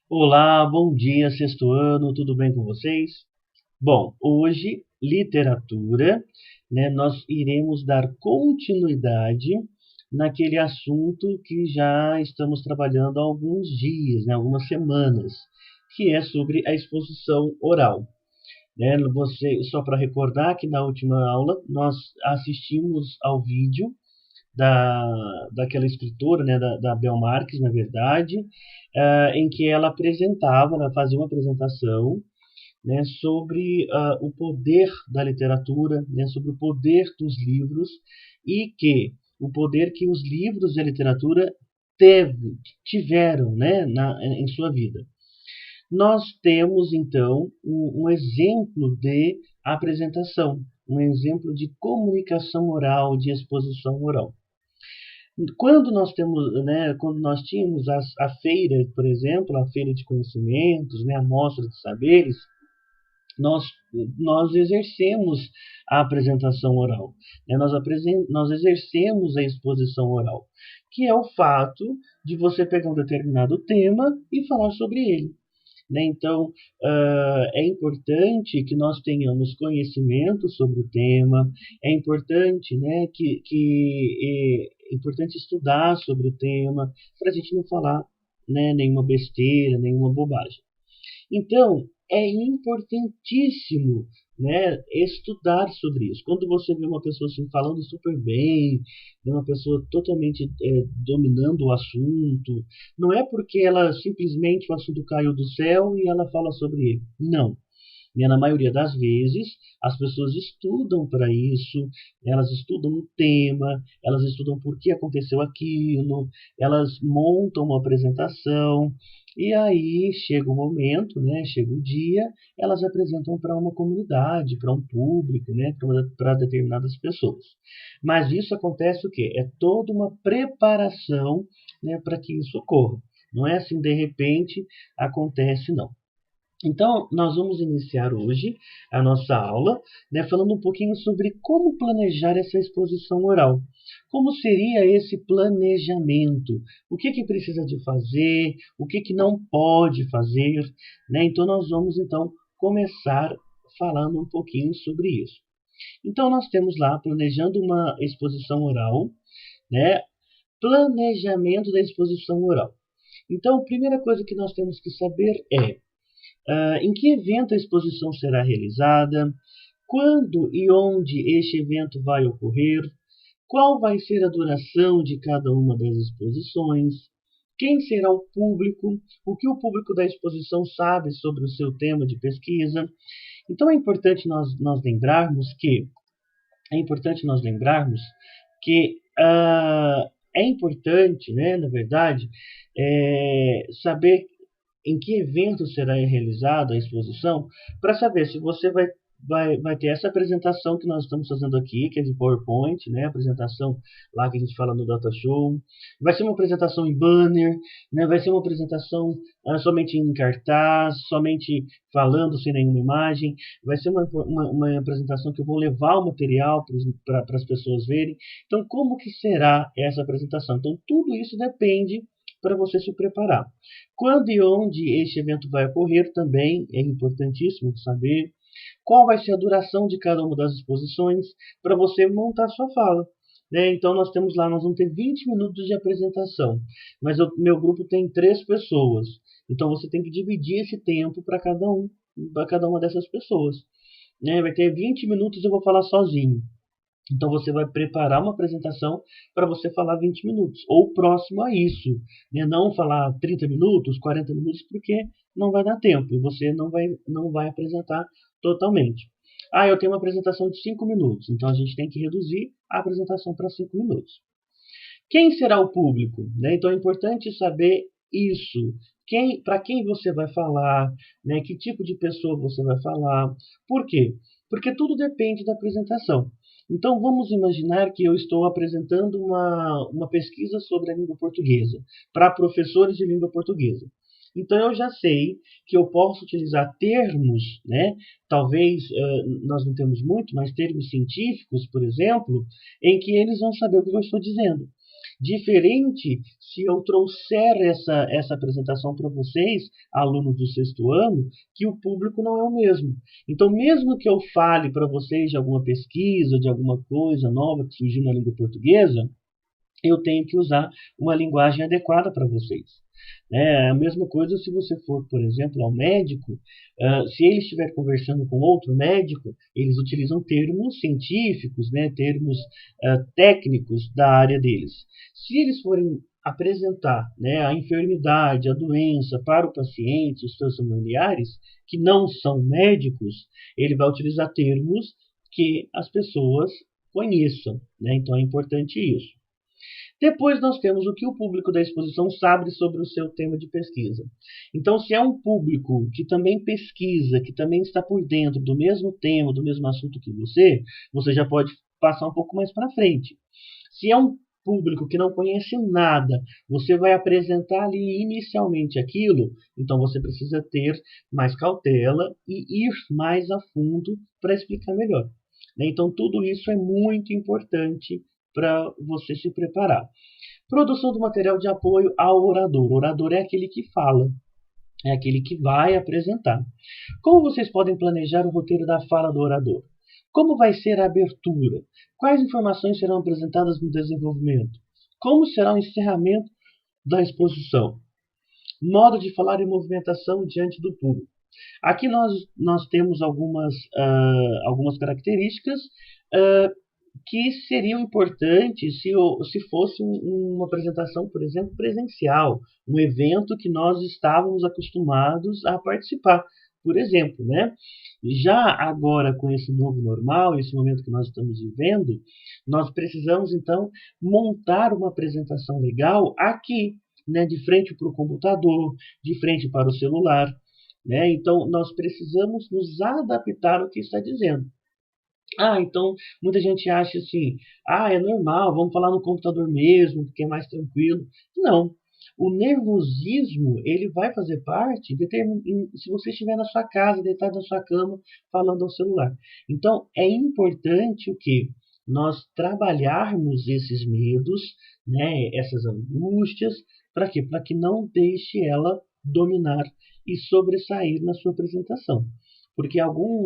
Olá, bom dia, sexto ano, tudo bem com vocês? Bom, hoje, literatura, né, nós iremos dar continuidade naquele assunto que já estamos trabalhando há alguns dias, né, algumas semanas, que é sobre a exposição oral. Né? Só para recordar que na última aula nós assistimos ao vídeo daquela escritora, né, da Bel Marques, na verdade, em que ela apresentava, ela fazia uma apresentação, né, sobre o poder da literatura, né, sobre o poder dos livros e que o poder que os livros e a literatura tiveram, né, em sua vida. Nós temos, então, um exemplo de apresentação, um exemplo de comunicação oral, de exposição oral. Quando nós temos, né, quando nós tínhamos a feira, por exemplo, a feira de conhecimentos, né, a mostra de saberes, nós, nós exercemos a apresentação oral, né? Nós exercemos a exposição oral, que é o fato de você pegar um determinado tema e falar sobre ele. Né? Então, é importante que nós tenhamos conhecimento sobre o tema, é importante, né, é importante estudar sobre o tema, para a gente não falar, né, nenhuma besteira, nenhuma bobagem. Então, é importantíssimo, né, estudar sobre isso. Quando você vê uma pessoa assim, falando super bem, né, uma pessoa totalmente dominando o assunto, não é porque ela simplesmente o assunto caiu do céu e ela fala sobre ele. Não. E na maioria das vezes, as pessoas estudam para isso, elas estudam o tema, elas estudam por que aconteceu aquilo, elas montam uma apresentação, e aí chega o momento, né, chega o dia, elas apresentam para uma comunidade, para um público, né, para determinadas pessoas. Mas isso acontece o quê? É toda uma preparação, né, para que isso ocorra. Não é assim, de repente, acontece, não. Então, nós vamos iniciar hoje a nossa aula, né, falando um pouquinho sobre como planejar essa exposição oral. Como seria esse planejamento? O que que precisa de fazer? O que que não pode fazer? Né? Então, nós vamos então começar falando um pouquinho sobre isso. Então, nós temos lá planejando uma exposição oral, né? Planejamento da exposição oral. Então, a primeira coisa que nós temos que saber é em que evento a exposição será realizada, quando e onde este evento vai ocorrer, qual vai ser a duração de cada uma das exposições, quem será o público, o que o público da exposição sabe sobre o seu tema de pesquisa. Então é importante nós lembrarmos que é importante, né, na verdade, saber em que evento será realizada a exposição, para saber se você vai ter essa apresentação que nós estamos fazendo aqui, que é de PowerPoint, né? A apresentação lá que a gente fala no Data Show. Vai ser uma apresentação em banner, né? Vai ser uma apresentação somente em cartaz, somente falando sem nenhuma imagem. Vai ser uma apresentação que eu vou levar o material para as pessoas verem. Então, como que será essa apresentação? Então, tudo isso depende para você se preparar. Quando e onde este evento vai ocorrer também é importantíssimo saber. Qual vai ser a duração de cada uma das exposições para você montar sua fala. Né? Então nós vamos ter 20 minutos de apresentação, mas meu grupo tem 3 pessoas. Então você tem que dividir esse tempo para cada uma dessas pessoas. Né? Vai ter 20 minutos, eu vou falar sozinho. Então você vai preparar uma apresentação para você falar 20 minutos, ou próximo a isso, né? Não falar 30 minutos, 40 minutos, porque não vai dar tempo e você não vai apresentar totalmente. Ah, eu tenho uma apresentação de 5 minutos, então a gente tem que reduzir a apresentação para 5 minutos. Quem será o público? Né? Então é importante saber isso. Para quem você vai falar, né? Que tipo de pessoa você vai falar. Por quê? Porque tudo depende da apresentação. Então vamos imaginar que eu estou apresentando uma pesquisa sobre a língua portuguesa para professores de língua portuguesa. Então eu já sei que eu posso utilizar termos, né? Talvez nós não temos muito, mas termos científicos, por exemplo, em que eles vão saber o que eu estou dizendo. Diferente se eu trouxer essa apresentação para vocês, alunos do sexto ano, que o público não é o mesmo. Então, mesmo que eu fale para vocês de alguma pesquisa, de alguma coisa nova que surgiu na língua portuguesa, eu tenho que usar uma linguagem adequada para vocês. É a mesma coisa se você for, por exemplo, ao médico, se ele estiver conversando com outro médico, eles utilizam termos científicos, né, termos técnicos da área deles. Se eles forem apresentar, né, a enfermidade, a doença para o paciente, os seus familiares, que não são médicos, ele vai utilizar termos que as pessoas conheçam, né? Então é importante isso. Depois nós temos o que o público da exposição sabe sobre o seu tema de pesquisa. Então, se é um público que também pesquisa, que também está por dentro do mesmo tema, do mesmo assunto que você já pode passar um pouco mais para frente. Se é um público que não conhece nada, você vai apresentar ali inicialmente aquilo, então você precisa ter mais cautela e ir mais a fundo para explicar melhor. Então, tudo isso é muito importante para você se preparar. Produção do material de apoio ao orador. O orador é aquele que fala, é aquele que vai apresentar. Como vocês podem planejar o roteiro da fala do orador? Como vai ser a abertura? Quais informações serão apresentadas no desenvolvimento? Como será o encerramento da exposição? Modo de falar e movimentação diante do público. Aqui nós temos algumas características que seriam importantes se fosse uma apresentação, por exemplo, presencial, um evento que nós estávamos acostumados a participar, por exemplo, né? Já agora, com esse novo normal, esse momento que nós estamos vivendo, nós precisamos, então, montar uma apresentação legal aqui, né? De frente para o computador, de frente para o celular, né? Então, nós precisamos nos adaptar ao que está dizendo. Então muita gente acha assim, é normal, vamos falar no computador mesmo, porque é mais tranquilo. Não. O nervosismo, ele vai fazer parte se você estiver na sua casa, deitado na sua cama, falando ao celular. Então, é importante o quê? Nós trabalharmos esses medos, né, essas angústias, para quê? Para que não deixe ela dominar e sobressair na sua apresentação. Porque algum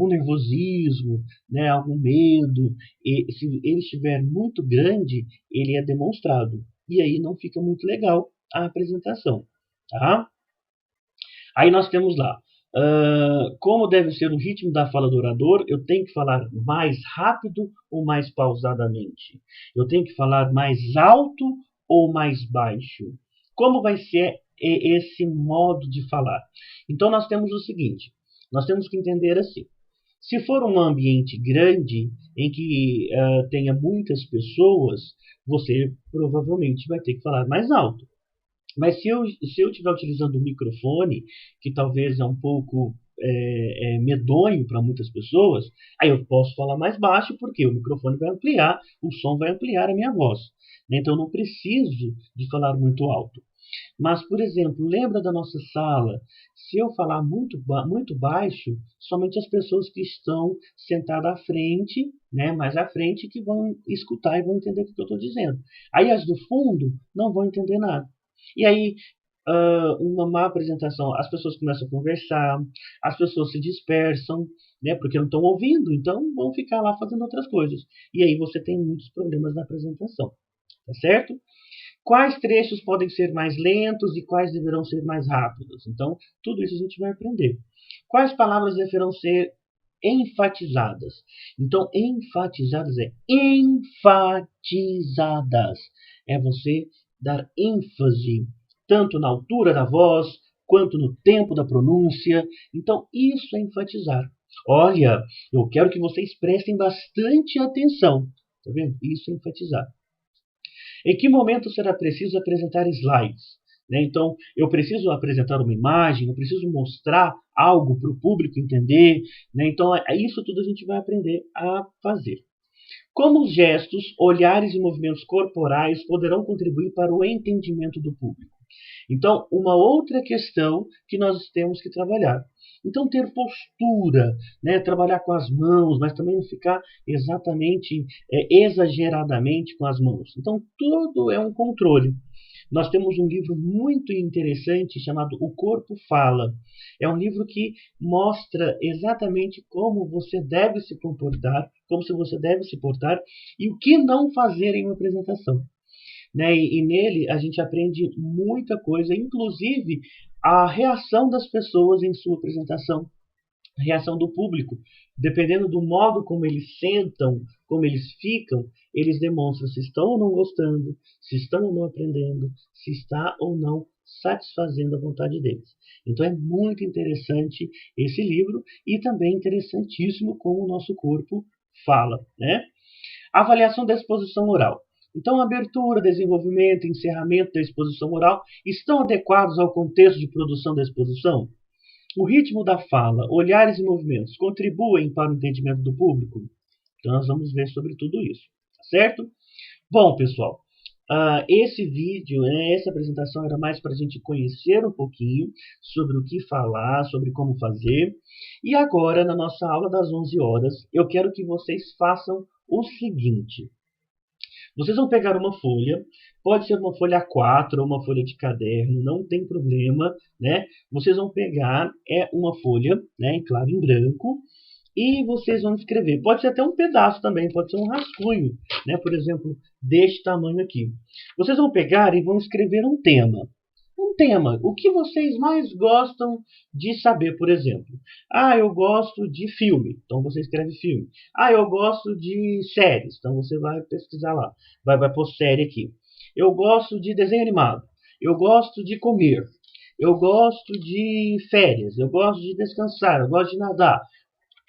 nervosismo, né, algum medo, se ele estiver muito grande, ele é demonstrado. E aí não fica muito legal a apresentação. Tá? Aí nós temos lá, como deve ser o ritmo da fala do orador, eu tenho que falar mais rápido ou mais pausadamente? Eu tenho que falar mais alto ou mais baixo? Como vai ser esse modo de falar? Então nós temos o seguinte, nós temos que entender assim, se for um ambiente grande, em que tenha muitas pessoas, você provavelmente vai ter que falar mais alto. Mas se eu estiver utilizando um microfone, que talvez é um pouco medonho para muitas pessoas, aí eu posso falar mais baixo, porque o microfone vai ampliar, o som vai ampliar a minha voz. Então eu não preciso de falar muito alto. Mas, por exemplo, lembra da nossa sala? Se eu falar muito baixo, somente as pessoas que estão sentadas à frente, né, mais à frente, que vão escutar e vão entender o que eu estou dizendo. Aí as do fundo não vão entender nada. E aí, uma má apresentação, as pessoas começam a conversar, as pessoas se dispersam, né, porque não estão ouvindo, então vão ficar lá fazendo outras coisas. E aí você tem muitos problemas na apresentação, tá certo? Quais trechos podem ser mais lentos e quais deverão ser mais rápidos? Então, tudo isso a gente vai aprender. Quais palavras deverão ser enfatizadas? Então, enfatizadas é enfatizadas. É você dar ênfase tanto na altura da voz quanto no tempo da pronúncia. Então, isso é enfatizar. Olha, eu quero que vocês prestem bastante atenção. Tá vendo? Isso é enfatizar. Em que momento será preciso apresentar slides? Né? Então, eu preciso apresentar uma imagem, eu preciso mostrar algo para o público entender. Né? Então, isso tudo a gente vai aprender a fazer. Como os gestos, olhares e movimentos corporais poderão contribuir para o entendimento do público? Então, uma outra questão que nós temos que trabalhar. Então, ter postura, né? Trabalhar com as mãos, mas também não ficar exatamente, exageradamente com as mãos. Então, tudo é um controle. Nós temos um livro muito interessante chamado O Corpo Fala. É um livro que mostra exatamente como você deve se comportar, como se você deve se portar e o que não fazer em uma apresentação. Né? E nele a gente aprende muita coisa, inclusive a reação das pessoas em sua apresentação, a reação do público. Dependendo do modo como eles sentam, como eles ficam, eles demonstram se estão ou não gostando, se estão ou não aprendendo, se está ou não satisfazendo a vontade deles. Então é muito interessante esse livro e também interessantíssimo como o nosso corpo fala, né? Avaliação da exposição oral. Então, abertura, desenvolvimento e encerramento da exposição oral estão adequados ao contexto de produção da exposição? O ritmo da fala, olhares e movimentos contribuem para o entendimento do público? Então, nós vamos ver sobre tudo isso, tá certo? Bom, pessoal, esse vídeo, essa apresentação era mais para a gente conhecer um pouquinho sobre o que falar, sobre como fazer. E agora, na nossa aula das 11 horas, eu quero que vocês façam o seguinte. Vocês vão pegar uma folha, pode ser uma folha A4 ou uma folha de caderno, não tem problema, né? Vocês vão pegar uma folha, né, claro, em branco, e vocês vão escrever. Pode ser até um pedaço também, pode ser um rascunho, né? Por exemplo, deste tamanho aqui. Vocês vão pegar e vão escrever um tema. Um tema. O que vocês mais gostam de saber, por exemplo? Ah, eu gosto de filme. Então você escreve filme. Ah, eu gosto de séries. Então você vai pesquisar lá. Vai pôr série aqui. Eu gosto de desenho animado. Eu gosto de comer. Eu gosto de férias. Eu gosto de descansar. Eu gosto de nadar.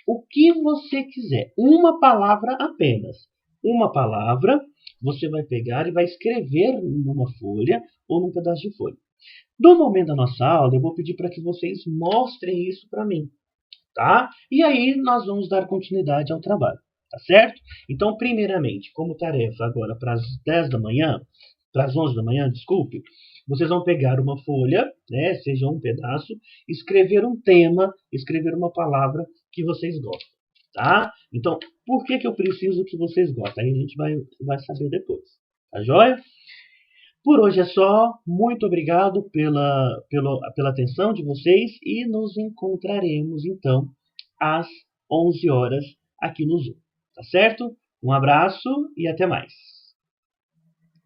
O que você quiser. Uma palavra apenas. Uma palavra você vai pegar e vai escrever numa folha ou num pedaço de folha. No momento da nossa aula, eu vou pedir para que vocês mostrem isso para mim, tá? E aí nós vamos dar continuidade ao trabalho, tá certo? Então, primeiramente, como tarefa agora para as 10 da manhã, para as 11 da manhã, desculpe, vocês vão pegar uma folha, né, seja um pedaço, escrever um tema, escrever uma palavra que vocês gostam, tá? Então, por que eu preciso que vocês gostem? Aí a gente vai saber depois, tá joia? Por hoje é só. Muito obrigado pela atenção de vocês e nos encontraremos então às 11 horas aqui no Zoom. Tá certo? Um abraço e até mais.